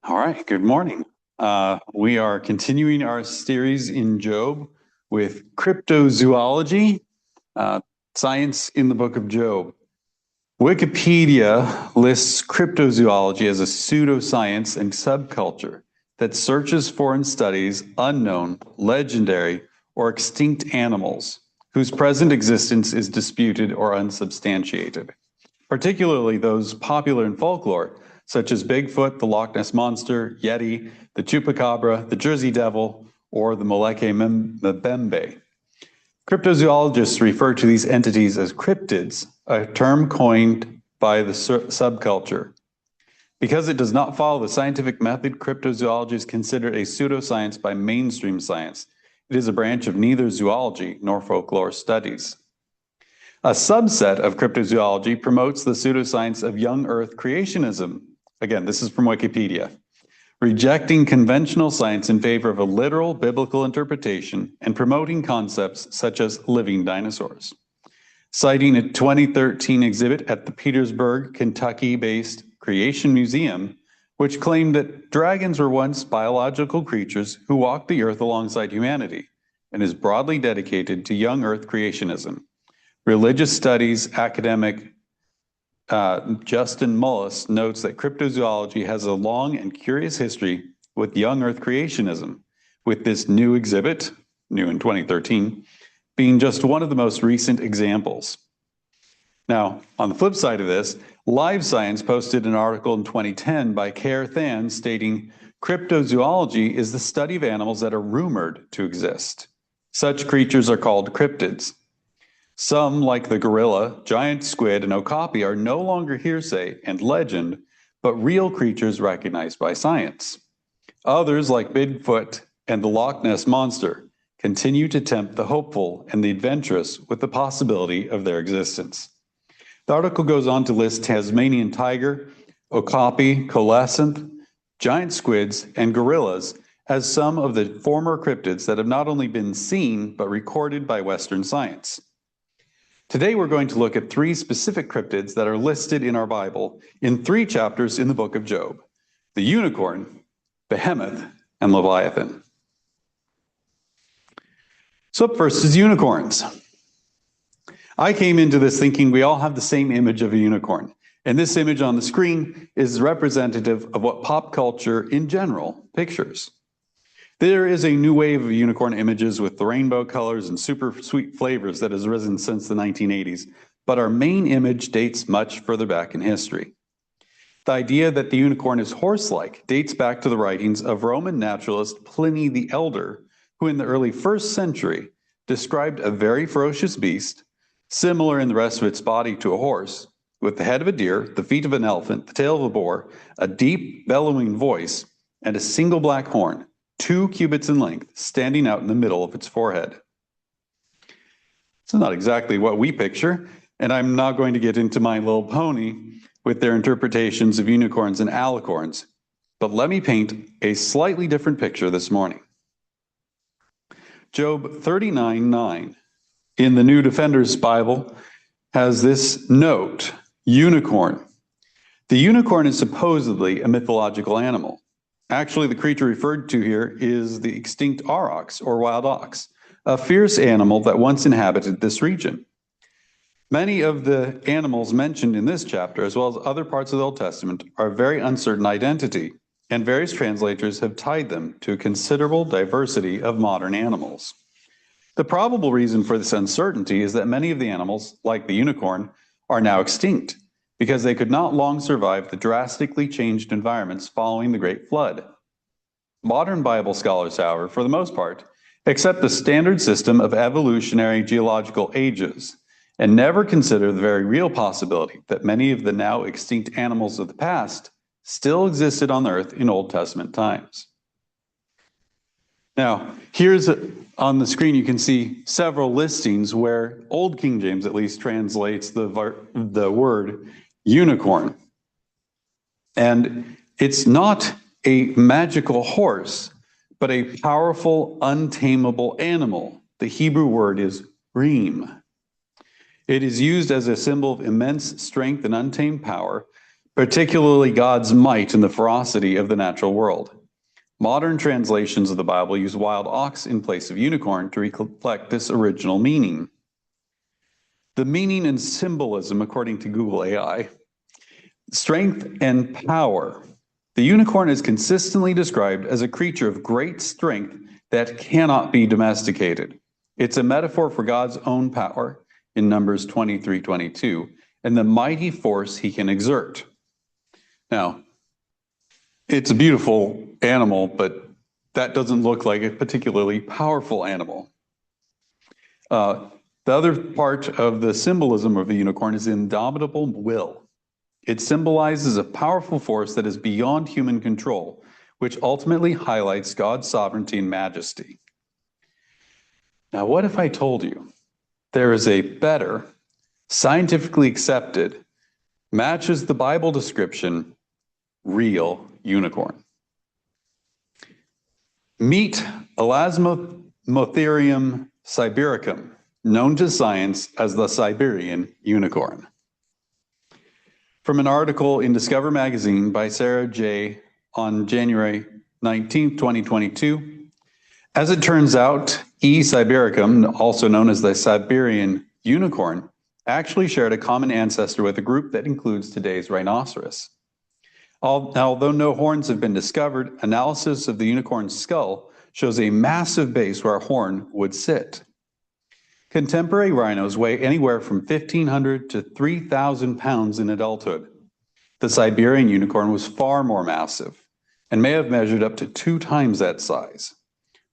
All right, good morning. We are continuing our series in Job with cryptozoology, science in the book of Job. Wikipedia lists cryptozoology as a pseudoscience and subculture that searches for and studies unknown, legendary, or extinct animals whose present existence is disputed or unsubstantiated, particularly those popular in folklore, such as Bigfoot, the Loch Ness Monster, Yeti, the Chupacabra, the Jersey Devil, or the Moleke Mbembe. Cryptozoologists refer to these entities as cryptids, a term coined by the subculture. Because it does not follow the scientific method, cryptozoology is considered a pseudoscience by mainstream science. It is a branch of neither zoology nor folklore studies. A subset of cryptozoology promotes the pseudoscience of young Earth creationism. Again, this is from Wikipedia. Rejecting conventional science in favor of a literal biblical interpretation and promoting concepts such as living dinosaurs. Citing a 2013 exhibit at the Petersburg, Kentucky-based Creation Museum, which claimed that dragons were once biological creatures who walked the earth alongside humanity, and is broadly dedicated to young Earth creationism. Religious studies academic Justin Mullis notes that cryptozoology has a long and curious history with young Earth creationism, with this new exhibit, new in 2013, being just one of the most recent examples. Now, on the flip side of this, Live Science posted an article in 2010 by Care Than stating, cryptozoology is the study of animals that are rumored to exist. Such creatures are called cryptids. Some, like the gorilla, giant squid, and okapi, are no longer hearsay and legend, but real creatures recognized by science. Others, like Bigfoot and the Loch Ness Monster, continue to tempt the hopeful and the adventurous with the possibility of their existence. The article goes on to list Tasmanian tiger, okapi, coelacanth, giant squids, and gorillas as some of the former cryptids that have not only been seen, but recorded by Western science. Today, we're going to look at three specific cryptids that are listed in our Bible in 3 chapters in the book of Job: the unicorn, Behemoth, and Leviathan. So up first is unicorns. I came into this thinking we all have the same image of a unicorn, and this image on the screen is representative of what pop culture in general pictures. There is a new wave of unicorn images with the rainbow colors and super sweet flavors that has risen since the 1980s, but our main image dates much further back in history. The idea that the unicorn is horse-like dates back to the writings of Roman naturalist Pliny the Elder, who in the early 1st century described a very ferocious beast, similar in the rest of its body to a horse, with the head of a deer, the feet of an elephant, the tail of a boar, a deep bellowing voice, and a single black horn, 2 cubits in length, standing out in the middle of its forehead. It's not exactly what we picture, and I'm not going to get into My Little Pony with their interpretations of unicorns and alicorns, but let me paint a slightly different picture this morning. Job 39:9 in the New Defender's Bible has this note, unicorn. The unicorn is supposedly a mythological animal. Actually, the creature referred to here is the extinct aurochs, or wild ox, a fierce animal that once inhabited this region. Many of the animals mentioned in this chapter, as well as other parts of the Old Testament, are very uncertain identity, and various translators have tied them to a considerable diversity of modern animals. The probable reason for this uncertainty is that many of the animals, like the unicorn, are now extinct, because they could not long survive the drastically changed environments following the Great Flood. Modern Bible scholars, however, for the most part, accept the standard system of evolutionary geological ages and never consider the very real possibility that many of the now extinct animals of the past still existed on the earth in Old Testament times. Now, here's on the screen, you can see several listings where Old King James at least translates the word unicorn. And it's not a magical horse, but a powerful, untamable animal. The Hebrew word is reem. It is used as a symbol of immense strength and untamed power, particularly God's might and the ferocity of the natural world. Modern translations of the Bible use wild ox in place of unicorn to reflect this original meaning. The meaning and symbolism, according to Google AI, strength and power. The unicorn is consistently described as a creature of great strength that cannot be domesticated. It's a metaphor for God's own power in Numbers 23:22 and the mighty force he can exert. Now, it's a beautiful animal, but that doesn't look like a particularly powerful animal. The other part of the symbolism of the unicorn is indomitable will. It symbolizes a powerful force that is beyond human control, which ultimately highlights God's sovereignty and majesty. Now, what if I told you there is a better, scientifically accepted, matches the Bible description, real unicorn? Meet Elasmotherium sibericum, known to science as the Siberian unicorn. From an article in Discover magazine by Sarah J. on January 19, 2022, as it turns out, E. sibericum, also known as the Siberian unicorn, actually shared a common ancestor with a group that includes today's rhinoceros. Although no horns have been discovered, analysis of the unicorn's skull shows a massive base where a horn would sit. Contemporary rhinos weigh anywhere from 1,500 to 3,000 pounds in adulthood. The Siberian unicorn was far more massive and may have measured up to 2 times that size.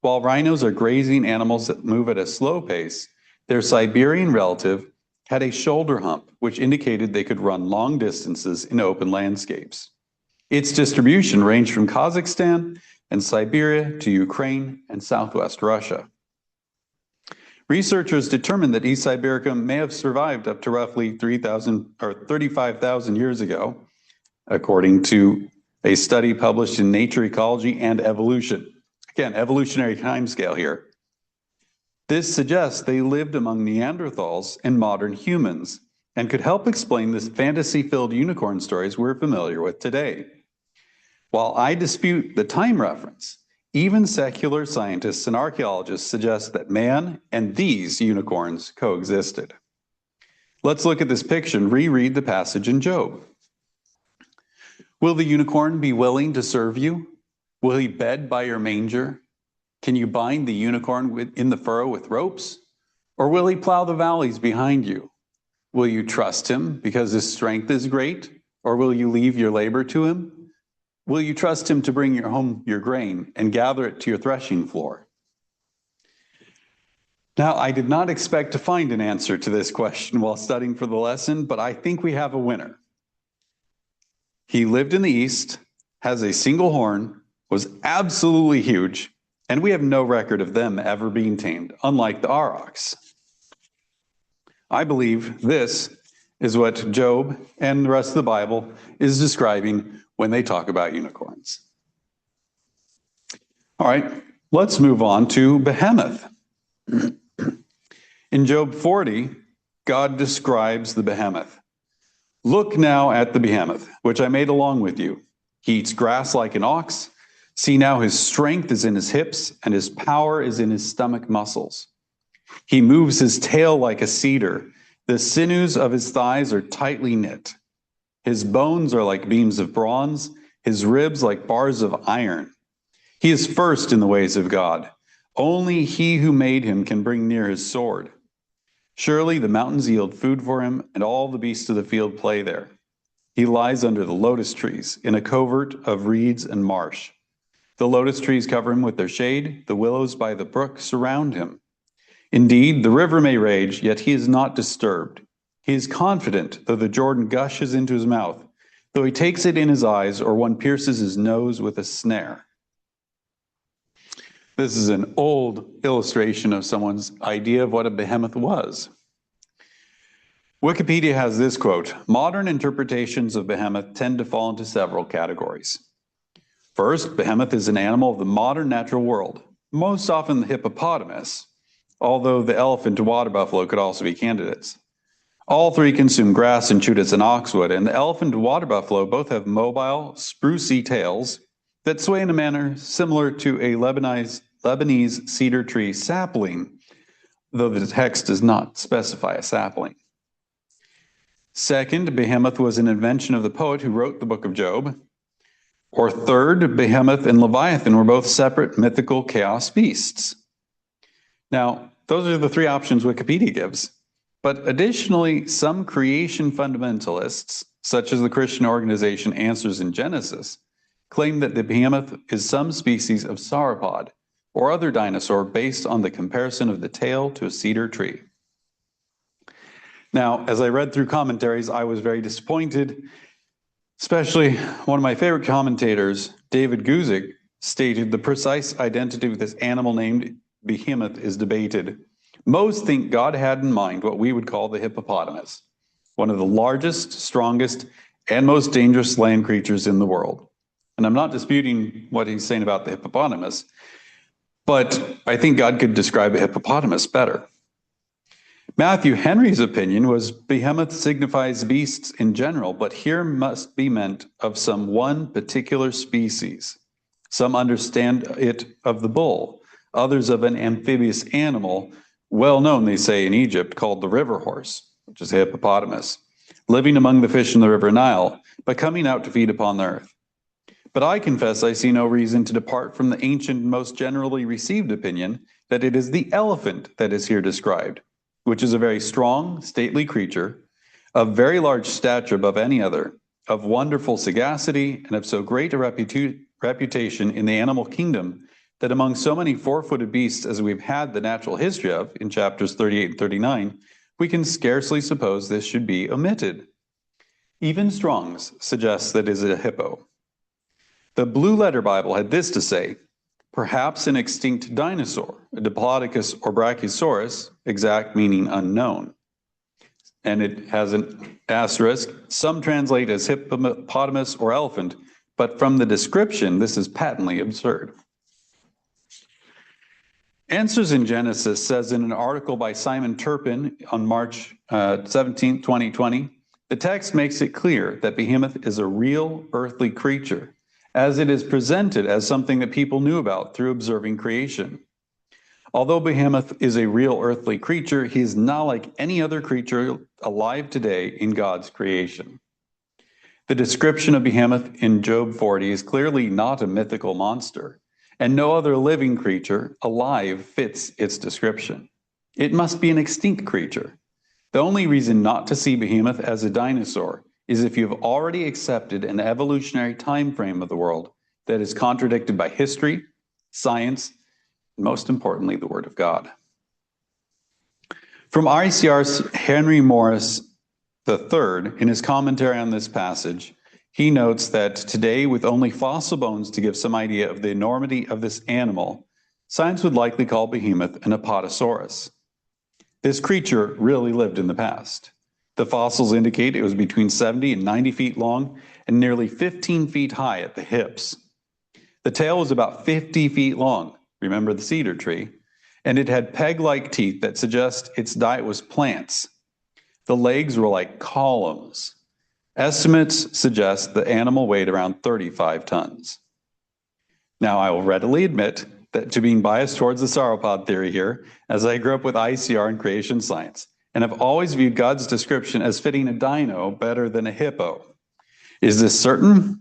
While rhinos are grazing animals that move at a slow pace, their Siberian relative had a shoulder hump, which indicated they could run long distances in open landscapes. Its distribution ranged from Kazakhstan and Siberia to Ukraine and southwest Russia. Researchers determined that E. sibericum may have survived up to roughly 3,000 or 35,000 years ago, according to a study published in Nature, Ecology, and Evolution. Again, evolutionary timescale here. This suggests they lived among Neanderthals and modern humans and could help explain the fantasy-filled unicorn stories we're familiar with today. While I dispute the time reference, even secular scientists and archaeologists suggest that man and these unicorns coexisted. Let's look at this picture and reread the passage in Job. Will the unicorn be willing to serve you? Will he bed by your manger? Can you bind the unicorn in the furrow with ropes? Or will he plow the valleys behind you? Will you trust him because his strength is great? Or will you leave your labor to him? Will you trust him to bring home your grain and gather it to your threshing floor? Now, I did not expect to find an answer to this question while studying for the lesson, but I think we have a winner. He lived in the East, has a single horn, was absolutely huge, and we have no record of them ever being tamed, unlike the aurochs. I believe this is what Job and the rest of the Bible is describing when they talk about unicorns. All right, let's move on to Behemoth. In Job 40, God describes the behemoth. Look now at the behemoth, which I made along with you. He eats grass like an ox. See now his strength is in his hips, and his power is in his stomach muscles. He moves his tail like a cedar. The sinews of his thighs are tightly knit. His bones are like beams of bronze, his ribs like bars of iron. He is first in the ways of God. Only he who made him can bring near his sword. Surely the mountains yield food for him, and all the beasts of the field play there. He lies under the lotus trees, in a covert of reeds and marsh. The lotus trees cover him with their shade, the willows by the brook surround him. Indeed, the river may rage, yet he is not disturbed. He is confident, though the Jordan gushes into his mouth, though he takes it in his eyes, or one pierces his nose with a snare. This is an old illustration of someone's idea of what a behemoth was. Wikipedia has this quote: modern interpretations of behemoth tend to fall into several categories. First, behemoth is an animal of the modern natural world, most often the hippopotamus, although the elephant and water buffalo could also be candidates. All three consume grass and chewed as an oxwood, and the elephant and water buffalo both have mobile, sprucey tails that sway in a manner similar to a Lebanese cedar tree sapling, though the text does not specify a sapling. Second, Behemoth was an invention of the poet who wrote the book of Job. Or third, Behemoth and Leviathan were both separate mythical chaos beasts. Now, those are the three options Wikipedia gives. But additionally, some creation fundamentalists, such as the Christian organization Answers in Genesis, claim that the behemoth is some species of sauropod or other dinosaur based on the comparison of the tail to a cedar tree. Now, as I read through commentaries, I was very disappointed. Especially one of my favorite commentators, David Guzik, stated the precise identity of this animal named Behemoth is debated. Most think God had in mind what we would call the hippopotamus, one of the largest, strongest, and most dangerous land creatures in the world. And I'm not disputing what he's saying about the hippopotamus, but I think God could describe a hippopotamus better. Matthew Henry's opinion was behemoth signifies beasts in general, but here must be meant of some one particular species. Some understand it of the bull, others of an amphibious animal, well known, they say, in Egypt, called the river horse, which is a hippopotamus, living among the fish in the river Nile, but coming out to feed upon the earth. But I confess I see no reason to depart from the ancient and most generally received opinion that it is the elephant that is here described, which is a very strong, stately creature, of very large stature above any other, of wonderful sagacity, and of so great a reputation in the animal kingdom that among so many four-footed beasts as we've had the natural history of in chapters 38 and 39, we can scarcely suppose this should be omitted. Even Strong's suggests that it is a hippo. The Blue Letter Bible had this to say: perhaps an extinct dinosaur, a Diplodocus or Brachiosaurus, exact meaning unknown. And it has an asterisk. Some translate as hippopotamus or elephant, but from the description, this is patently absurd. Answers in Genesis says in an article by Simon Turpin on March 17, 2020, the text makes it clear that Behemoth is a real earthly creature, as it is presented as something that people knew about through observing creation. Although Behemoth is a real earthly creature, he is not like any other creature alive today in God's creation. The description of Behemoth in Job 40 is clearly not a mythical monster, and no other living creature alive fits its description. It must be an extinct creature. The only reason not to see Behemoth as a dinosaur is if you have already accepted an evolutionary time frame of the world that is contradicted by history, science, and most importantly, the Word of God. From ICR's Henry Morris III, in his commentary on this passage, he notes that today, with only fossil bones to give some idea of the enormity of this animal, science would likely call Behemoth an Apatosaurus. This creature really lived in the past. The fossils indicate it was between 70 and 90 feet long and nearly 15 feet high at the hips. The tail was about 50 feet long, remember the cedar tree, and it had peg-like teeth that suggest its diet was plants. The legs were like columns. Estimates suggest the animal weighed around 35 tons. Now, I will readily admit that to being biased towards the sauropod theory here, as I grew up with ICR and creation science, and have always viewed God's description as fitting a dino better than a hippo. Is this certain?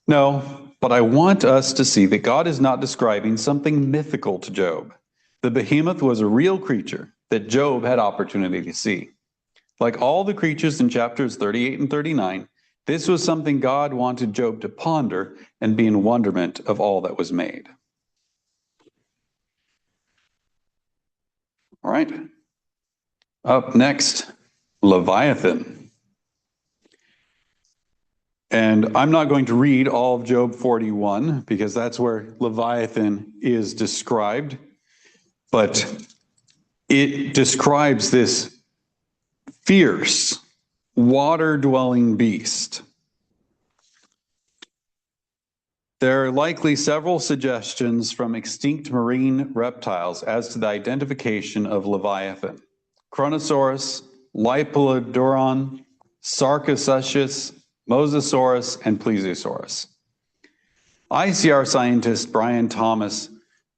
No, but I want us to see that God is not describing something mythical to Job. The behemoth was a real creature that Job had opportunity to see. Like all the creatures in chapters 38 and 39, this was something God wanted Job to ponder and be in wonderment of all that was made. All right. Up next, Leviathan. And I'm not going to read all of Job 41 because that's where Leviathan is described, but it describes this fierce, water-dwelling beast. There are likely several suggestions from extinct marine reptiles as to the identification of Leviathan. Kronosaurus, Lipolodeuron, Sarcosuchus, Mosasaurus, and Plesiosaurus. ICR scientist Brian Thomas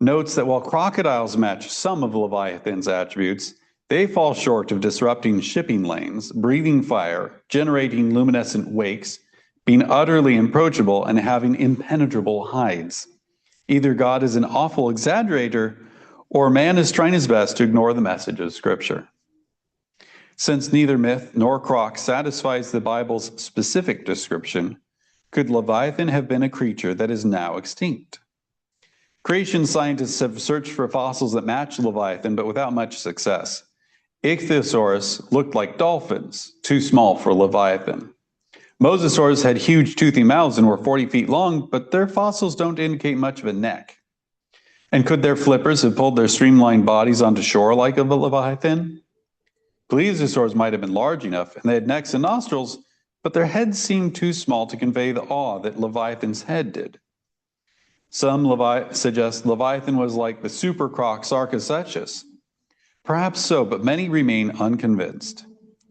notes that while crocodiles match some of Leviathan's attributes, they fall short of disrupting shipping lanes, breathing fire, generating luminescent wakes, being utterly approachable, and having impenetrable hides. Either God is an awful exaggerator, or man is trying his best to ignore the message of Scripture. Since neither myth nor croc satisfies the Bible's specific description, could Leviathan have been a creature that is now extinct? Creation scientists have searched for fossils that match Leviathan, but without much success. Ichthyosaurus looked like dolphins, too small for Leviathan. Mosasaurs had huge toothy mouths and were 40 feet long, but their fossils don't indicate much of a neck. And could their flippers have pulled their streamlined bodies onto shore like a Leviathan? Plesiosaurs might have been large enough, and they had necks and nostrils, but their heads seemed too small to convey the awe that Leviathan's head did. Some suggest Leviathan was like the super croc Sarcosuchus. Perhaps so, but many remain unconvinced.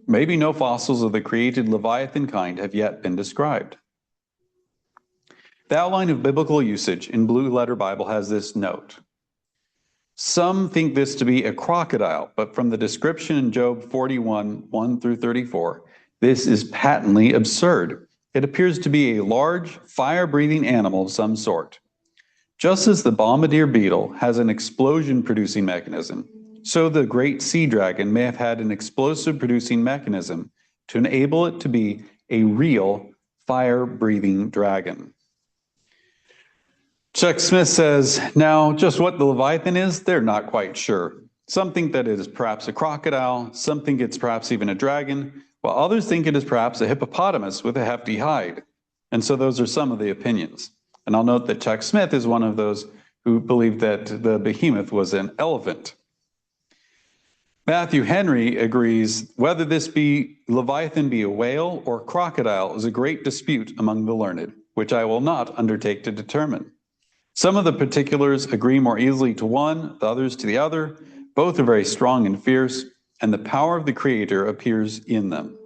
Maybe no fossils of the created Leviathan kind have yet been described. The outline of biblical usage in Blue Letter Bible has this note. Some think this to be a crocodile, but from the description in Job 41, 1 through 34, this is patently absurd. It appears to be a large, fire-breathing animal of some sort. Just as the bombardier beetle has an explosion-producing mechanism, so the great sea dragon may have had an explosive-producing mechanism to enable it to be a real fire-breathing dragon. Chuck Smith says, now, just what the Leviathan is, they're not quite sure. Some think that it is perhaps a crocodile, some think it's perhaps even a dragon, while others think it is perhaps a hippopotamus with a hefty hide. And so those are some of the opinions. And I'll note that Chuck Smith is one of those who believed that the behemoth was an elephant. Matthew Henry agrees, whether this be Leviathan be a whale or crocodile is a great dispute among the learned, which I will not undertake to determine. Some of the particulars agree more easily to one, the others to the other. Both are very strong and fierce, and the power of the Creator appears in them.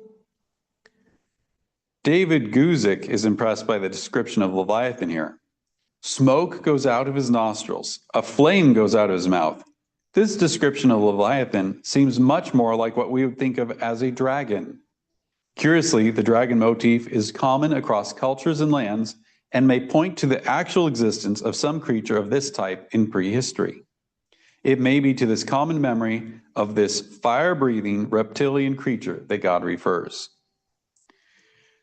David Guzik is impressed by the description of Leviathan here. Smoke goes out of his nostrils. A flame goes out of his mouth. This description of Leviathan seems much more like what we would think of as a dragon. Curiously, the dragon motif is common across cultures and lands and may point to the actual existence of some creature of this type in prehistory. It may be to this common memory of this fire-breathing reptilian creature that God refers.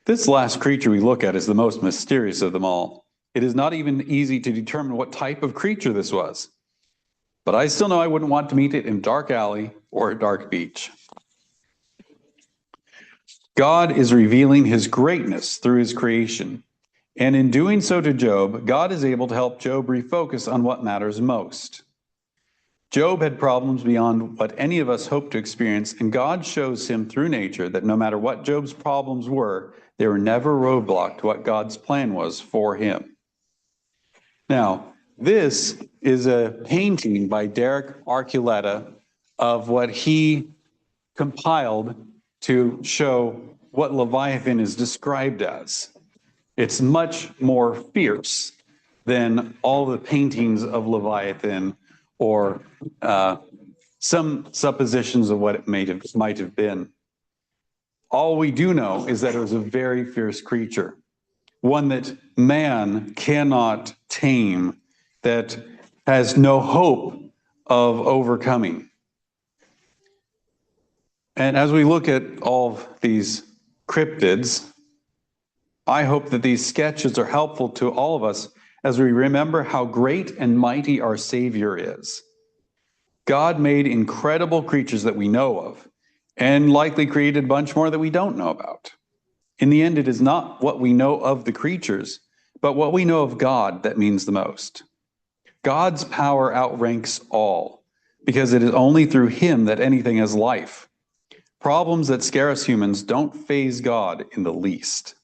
This last creature we look at is the most mysterious of them all. It is not even easy to determine what type of creature this was. But I still know I wouldn't want to meet it in a dark alley or a dark beach. God is revealing his greatness through his creation. And in doing so to Job, God is able to help Job refocus on what matters most. Job had problems beyond what any of us hope to experience, and God shows him through nature that no matter what Job's problems were, they were never roadblocked to what God's plan was for him. Now, this is a painting by Derek Archuleta of what he compiled to show what Leviathan is described as. It's much more fierce than all the paintings of Leviathan or some suppositions of what it might have been. All we do know is that it was a very fierce creature, one that man cannot tame, that has no hope of overcoming. And as we look at all of these cryptids, I hope that these sketches are helpful to all of us as we remember how great and mighty our Savior is. God made incredible creatures that we know of, and likely created a bunch more that we don't know about. In the end, it is not what we know of the creatures, but what we know of God that means the most. God's power outranks all, because it is only through him that anything has life. Problems that scare us humans don't faze God in the least.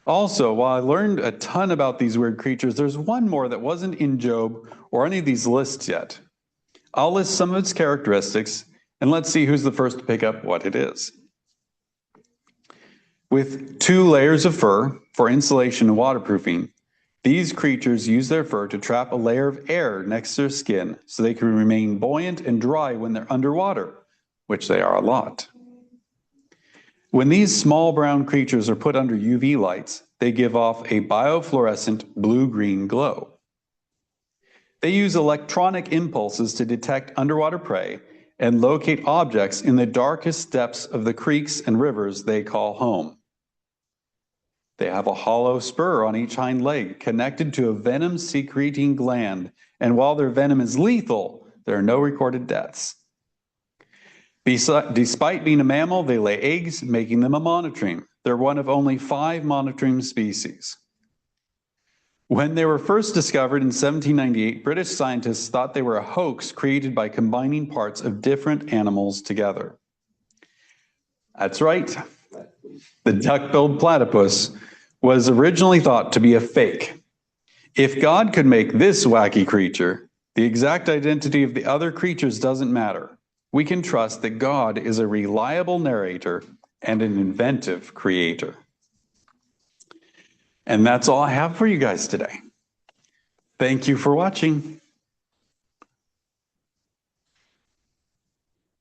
Also, while I learned a ton about these weird creatures, there's one more that wasn't in Job or any of these lists yet. I'll list some of its characteristics, And let's see who's the first to pick up what it is. With 2 layers of fur for insulation and waterproofing, these creatures use their fur to trap a layer of air next to their skin so they can remain buoyant and dry when they're underwater, which they are a lot. When these small brown creatures are put under UV lights, they give off a biofluorescent blue-green glow. They use electronic impulses to detect underwater prey and locate objects in the darkest depths of the creeks and rivers they call home. They have a hollow spur on each hind leg connected to a venom-secreting gland, and while their venom is lethal, there are no recorded deaths. Despite being a mammal, they lay eggs, making them a monotreme. They're one of only 5 monotreme species. When they were first discovered in 1798, British scientists thought they were a hoax created by combining parts of different animals together. That's right. The duck-billed platypus was originally thought to be a fake. If God could make this wacky creature, the exact identity of the other creatures doesn't matter. We can trust that God is a reliable narrator and an inventive creator. And that's all I have for you guys today. Thank you for watching.